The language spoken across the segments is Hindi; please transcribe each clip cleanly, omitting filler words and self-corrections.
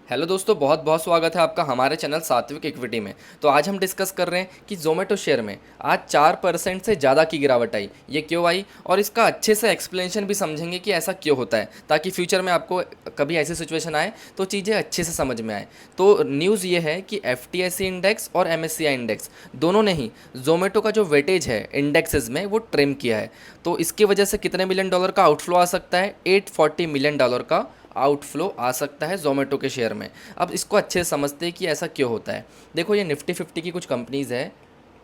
हेलो दोस्तों, बहुत बहुत स्वागत है आपका हमारे चैनल सात्विक इक्विटी में। तो आज हम डिस्कस कर रहे हैं कि जोमेटो शेयर में आज 4% से ज़्यादा की गिरावट आई। ये क्यों आई और इसका अच्छे से एक्सप्लेनेशन भी समझेंगे कि ऐसा क्यों होता है, ताकि फ्यूचर में आपको कभी ऐसी सिचुएशन आए तो चीज़ें अच्छे से समझ में आए। तो न्यूज़ ये है कि एफटीएसई इंडेक्स और एमएससीआई इंडेक्स दोनों ने ही जोमेटो का जो वेटेज है इंडेक्सेस में वो ट्रिम किया है। तो इसकी वजह से कितने मिलियन डॉलर का आउटफ्लो आ सकता है? 840 मिलियन डॉलर का आउटफ्लो आ सकता है जोमेटो के शेयर में। अब इसको अच्छे से समझते हैं कि ऐसा क्यों होता है। देखो, ये निफ्टी फिफ्टी की कुछ कंपनीज़ है।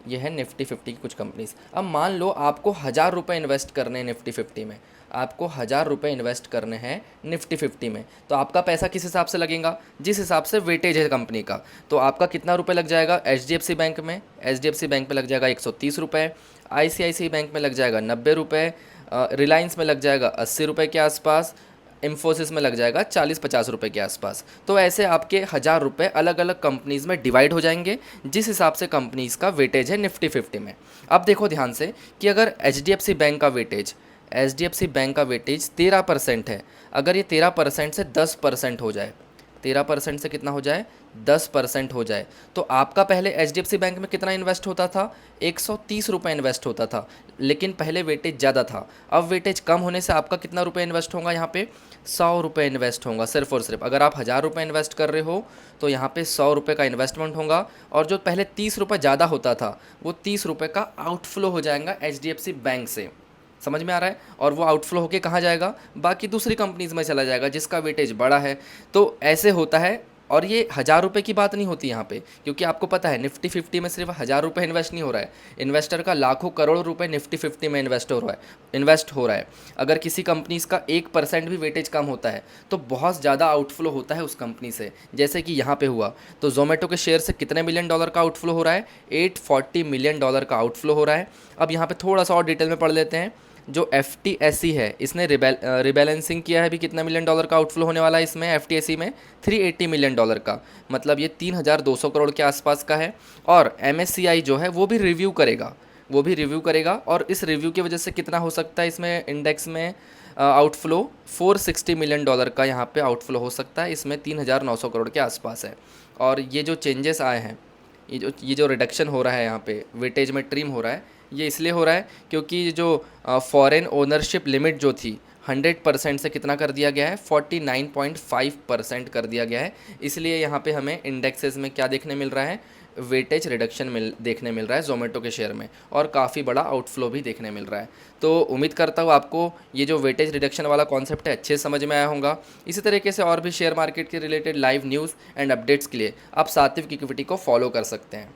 ये है निफ्टी फिफ्टी की कुछ कंपनीज़। अब मान लो आपको 1,000 रुपये इन्वेस्ट करने हैं निफ्टी फिफ्टी में। आपको 1,000 रुपये इन्वेस्ट करने हैं निफ्टी फिफ्टी में। तो आपका पैसा किस हिसाब से लगेगा? जिस हिसाब से वेटेज है कंपनी का। तो आपका कितना रुपये लग जाएगा H D F C bank में? H D F C bank में लग जाएगा 130 रुपये। आई सी आई सी बैंक में लग जाएगा 90 रुपये। रिलायंस में लग जाएगा 80 रुपये के आसपास। इन्फोसिस में लग जाएगा 40-50 रुपये के आसपास। तो ऐसे आपके 1,000 रुपये अलग अलग कंपनीज़ में डिवाइड हो जाएंगे, जिस हिसाब से कंपनीज़ का वेटेज है निफ्टी फिफ्टी में। अब देखो ध्यान से कि अगर H D F C bank का वेटेज 13% है। अगर ये 13% से 10% हो जाए, 13% से कितना हो जाए? 10% हो जाए। तो आपका पहले H D F C bank में कितना इन्वेस्ट होता था? 130 रुपये इन्वेस्ट होता था, लेकिन पहले वेटेज ज़्यादा था। अब वेटेज कम होने से आपका कितना रुपये इन्वेस्ट होगा यहाँ पे? 100 रुपये इन्वेस्ट होगा सिर्फ और सिर्फ। अगर आप 1,000 रुपये इन्वेस्ट कर रहे हो तो यहाँ पे 100 रुपये का इन्वेस्टमेंट होगा। और जो पहले 30 रुपये ज़्यादा होता था, वो 30 रुपये का आउटफ्लो हो जाएगा H D F C bank से। समझ में आ रहा है? और वो आउटफ्लो होके कहाँ जाएगा? बाकी दूसरी कंपनीज़ में चला जाएगा जिसका वेटेज बड़ा है। तो ऐसे होता है। और ये 1,000 रुपये की बात नहीं होती यहाँ पे, क्योंकि आपको पता है निफ्टी फिफ्टी में सिर्फ 1,000 रुपये इन्वेस्ट नहीं हो रहा है। इन्वेस्टर का लाखों करोड़ों रुपए निफ्टी फिफ्टी में इन्वेस्ट हो रहा है। अगर किसी कंपनीज का 1% भी वेटेज कम होता है तो बहुत ज़्यादा आउटफ्लो होता है उस कंपनी से, जैसे कि यहाँ पे हुआ। तो जोमेटो के शेयर से कितने मिलियन डॉलर का आउटफ्लो हो रहा है? 840 मिलियन डॉलर का आउटफ्लो हो रहा है। अब यहाँ पे थोड़ा सा और डिटेल में पढ़ लेते हैं। जो एफ टी एस सी है, इसने रिबैलेंसिंग किया है। अभी कितना मिलियन डॉलर का आउटफ्लो होने वाला है इसमें एफ टी एस सी में? 380 मिलियन डॉलर का। मतलब ये 3,200 करोड़ के आसपास का है। और एम एस सी आई जो है वो भी रिव्यू करेगा। और इस रिव्यू की वजह से कितना हो सकता है इसमें इंडेक्स में आउटफ्लो? 460 मिलियन डॉलर का यहाँ पे आउटफ्लो हो सकता है। इसमें 3,900 करोड़ के आसपास है। और ये जो चेंजेस आए हैं, ये जो रिडक्शन हो रहा है यहाँ पे, वेटेज में ट्रिम हो रहा है, ये इसलिए हो रहा है क्योंकि जो फॉरेन ओनरशिप लिमिट जो थी 100% से कितना कर दिया गया है? 49.5% कर दिया गया है। इसलिए यहाँ पे हमें इंडेक्सेस में क्या देखने मिल रहा है? वेटेज रिडक्शन देखने मिल रहा है जोमेटो के शेयर में। और काफ़ी बड़ा आउटफ्लो भी देखने मिल रहा है। तो उम्मीद करता हूँ आपको ये जो वेटेज रिडक्शन वाला कॉन्सेप्ट है अच्छे से समझ में आया होगा। इसी तरीके से और भी शेयर मार्केट के related live news and updates के लिए आप सात्विक इक्विटी को फॉलो कर सकते हैं।